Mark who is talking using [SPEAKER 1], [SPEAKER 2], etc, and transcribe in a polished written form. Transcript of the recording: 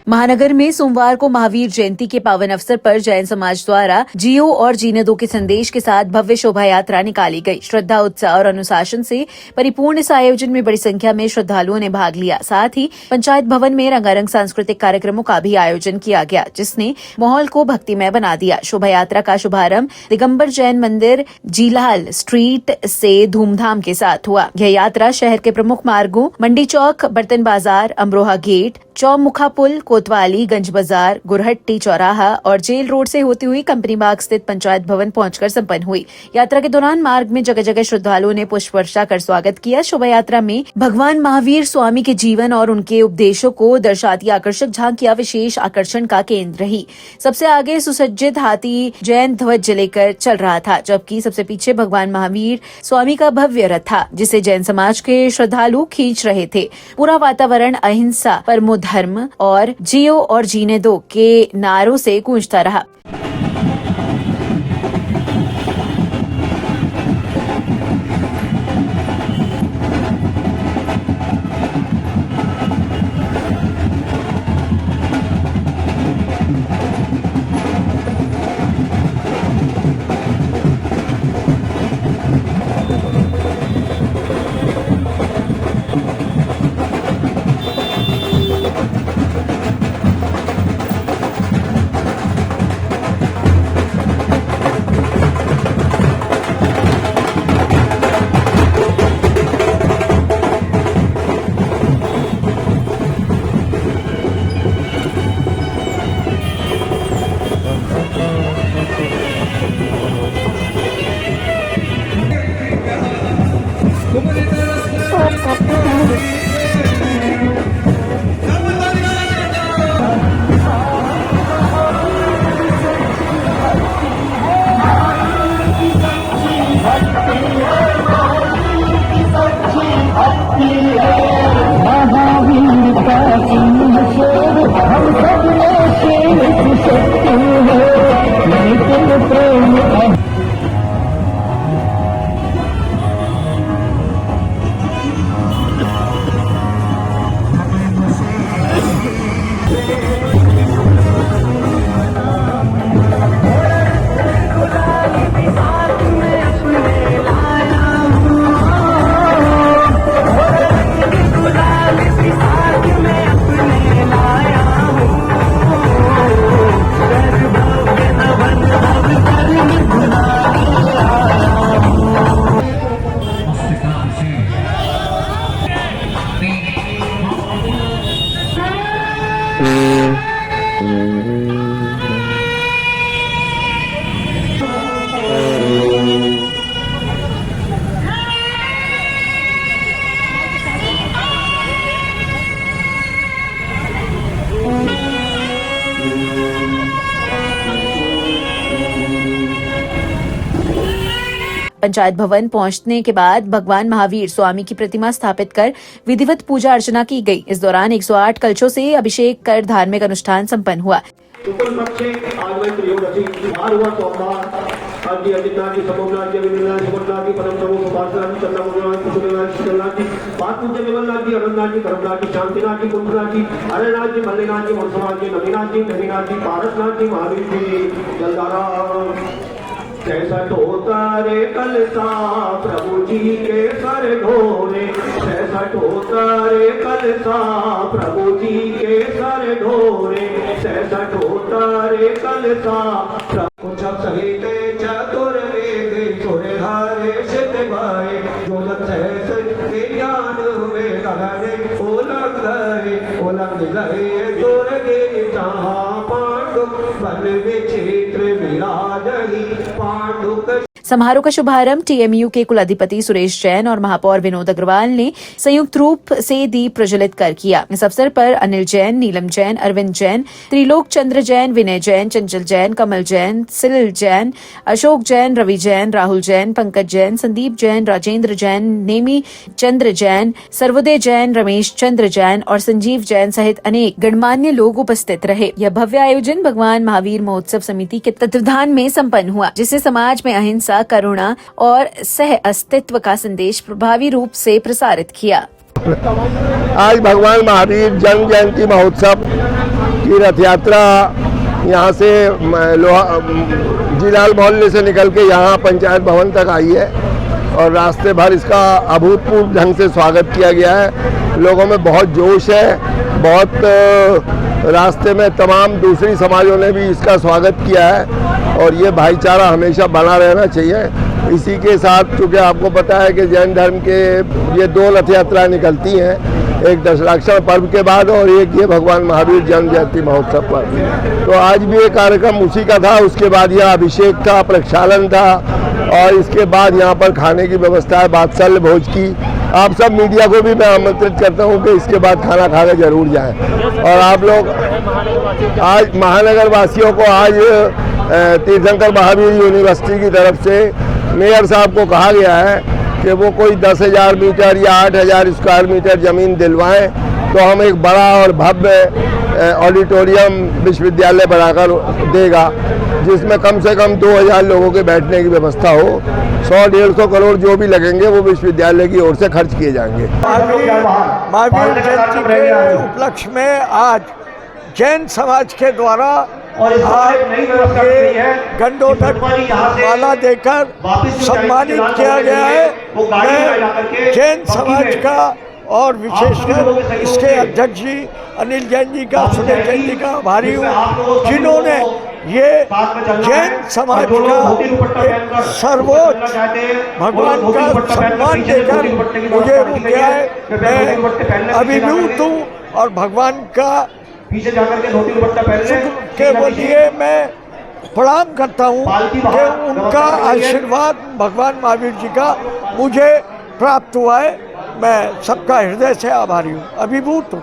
[SPEAKER 1] महानगर में सोमवार को महावीर जयंती के पावन अवसर पर जैन समाज द्वारा जियो और जीने दो के संदेश के साथ भव्य शोभा यात्रा निकाली गई। श्रद्धा, उत्साह और अनुशासन से परिपूर्ण इस आयोजन में बड़ी संख्या में श्रद्धालुओं ने भाग लिया। साथ ही पंचायत भवन में रंगारंग सांस्कृतिक कार्यक्रमों का भी आयोजन किया गया, जिसने माहौल को भक्तिमय बना दिया। शोभा यात्रा का शुभारंभ दिगंबर जैन मंदिर जीलाल स्ट्रीट से धूमधाम के साथ हुआ। यह यात्रा शहर के प्रमुख मार्गों मंडी चौक, बर्तन बाजार, अमरोहा गेट, चौमुखा पुल, कोतवाली, गंज बाजार, गुरहट्टी चौराहा और जेल रोड से होती हुई कंपनी बाग स्थित पंचायत भवन पहुंचकर संपन्न हुई। यात्रा के दौरान मार्ग में जगह जगह श्रद्धालुओं ने पुष्प वर्षा कर स्वागत किया। शोभा यात्रा में भगवान महावीर स्वामी के जीवन और उनके उपदेशों को दर्शाती आकर्षक झांकियां विशेष आकर्षण का केंद्र रही। सबसे आगे सुसज्जित हाथी जैन ध्वज लेकर चल रहा था, जबकि सबसे पीछे भगवान महावीर स्वामी का भव्य रथ था, जिसे जैन समाज के श्रद्धालु खींच रहे थे। पूरा वातावरण अहिंसा, परमो धर्म और जियो और जीने दो के नारों से गूंजता रहा। पंचायत भवन पहुंचने के बाद भगवान महावीर स्वामी की प्रतिमा स्थापित कर विधिवत पूजा अर्चना की गई। इस दौरान 108 कलशों से अभिषेक कर धार्मिक अनुष्ठान संपन्न हुआ।
[SPEAKER 2] कैसा होता रे कलसा प्रभु जी के सर ढोरे, कैसा होता रे कलसा प्रभु जी के सर ढोरे, कैसा होता रे कलसा कुछ सहित चतुर वेद चोरे हारे सिद्ध भाई जो ज्ञान में गए ओलंग गए तोर गे जहाँ पांडु वन में क्षेत्र विराजही पांडुक।
[SPEAKER 1] समारोह का शुभारंभ टीएमयू के कुलाधिपति सुरेश जैन और महापौर विनोद अग्रवाल ने संयुक्त रूप से दीप प्रज्वलित कर किया। इस अवसर पर अनिल जैन, नीलम जैन, अरविंद जैन, त्रिलोक चंद्र जैन, विनय जैन, चंचल जैन, कमल जैन, सिल जैन, अशोक जैन, रवि जैन, राहुल जैन, पंकज जैन, संदीप जैन, राजेंद्र जैन, नेमी चंद्र जैन, सर्वोदय जैन, रमेश चंद्र जैन और संजीव जैन सहित अनेक गणमान्य लोग उपस्थित रहे। यह भव्य आयोजन भगवान महावीर महोत्सव समिति के तत्वावधान में संपन्न हुआ, जिससे समाज में अहिंसा, करुणा और सह अस्तित्व का संदेश प्रभावी रूप से प्रसारित किया।
[SPEAKER 3] आज भगवान महावीर जन्म जयंती महोत्सव की रथ यात्रा यहाँ से जीलाल मोहल्ले से निकल के यहाँ पंचायत भवन तक आई है और रास्ते भर इसका अभूतपूर्व ढंग से स्वागत किया गया है। लोगों में बहुत जोश है, बहुत रास्ते में तमाम दूसरी समाजों ने भी इसका स्वागत किया है और ये भाईचारा हमेशा बना रहना चाहिए। इसी के साथ चूँकि आपको पता है कि जैन धर्म के ये 2 रथ यात्राएँ निकलती हैं, एक दशराक्षण पर्व के बाद और एक ये भगवान महावीर जन्म जयंती महोत्सव पर। तो आज भी ये कार्यक्रम उसी का था। उसके बाद यहाँ अभिषेक था, प्रक्षालन था और इसके बाद यहाँ पर खाने की व्यवस्था है बात्सल्य भोज की। आप सब मीडिया को भी मैं आमंत्रित करता हूँ कि इसके बाद खाना खा के जरूर जाएं। और आप लोग आज महानगर वासियों को आज तीर्थंकर महावीर यूनिवर्सिटी की तरफ से मेयर साहब को कहा गया है कि वो कोई 10,000 मीटर या 8,000 स्क्वायर मीटर ज़मीन दिलवाएं तो हम एक बड़ा और भव्य ऑडिटोरियम विश्वविद्यालय बनाकर देगा, जिसमें कम से कम 2,000 लोगों के बैठने की व्यवस्था हो। 100-150 करोड़ जो भी लगेंगे वो विश्वविद्यालय की ओर से खर्च किए जाएंगे।
[SPEAKER 4] महावीर जयंती के उपलक्ष्य में आज जैन समाज के द्वारा गंडोदक माला देकर सम्मानित किया गया है। मैं जैन समाज का और विशेषकर इसके अध्यक्ष जी अनिल जैन जी का, सुनील जैन जी का आभारी हूँ, जिन्होंने ये जैन समाज का एक सर्वोच्च भगवान का सम्मान देकर मुझे किया है। मैं अभिभूत हूँ और भगवान का
[SPEAKER 2] पीछे जाकर के धोती दुपट्टा पहने
[SPEAKER 4] के लिए मैं प्रणाम करता हूँ कि उनका आशीर्वाद भगवान महावीर जी का मुझे प्राप्त हुआ है। मैं सबका हृदय से आभारी हूँ, अभिभूत हूँ।